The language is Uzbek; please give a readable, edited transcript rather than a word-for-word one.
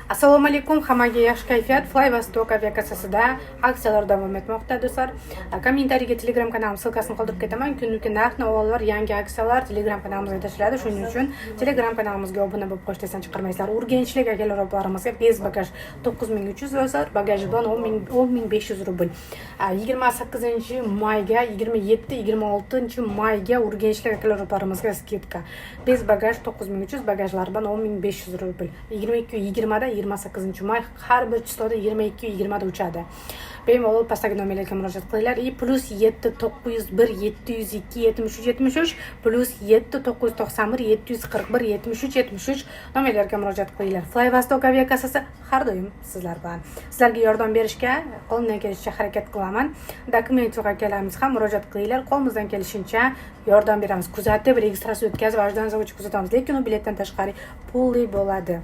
Assalomu alaykum, hammaga yaxshi kayfiyat. Flyvastok aviakassasida aksiyalar davom etmoqda do'stlar. Kommentariyaga Telegram kanalim ссылкасын qoldirib ketaman. Kunlik narx-navolar, yangi aksiyalar Telegram kanalimizga tashlanadi. Shuning uchun Telegram kanalimizga obuna bo'lib qo'shtirsan chiqarmaysizlar. Urganchlik akalar opalarimizga bez bagaj 9300 do'stlar, bagajidan 10500 rubl. 28-mayga, 27-26-mayga Urganchlik akalar opalarimizga skidka. Bez bagaj 9300, bagajlardan 10500 rubl. 22-20da 28-may har bir chistoda 22-20da uchadi. Bemalol pastdagi nomerlarga murojaat qilinglar. +7 901 702 73 73 +7 991 741 73 73 nomerlarga murojaat qilinglar. Flyvastok aviakassasi har doim sizlar bilan. Sizlarga yordam berishga qo'limdan kelishicha harakat qilaman. Dokument yo'q akalarimiz ham murojaat qilinglar. Qo'limizdan kelishicha yordam beramiz. Kuzatib, registratsiya o'tkazib, ajdon zavodiga kuzatamiz. Lekin u biletdan tashqari pulli bo'ladi.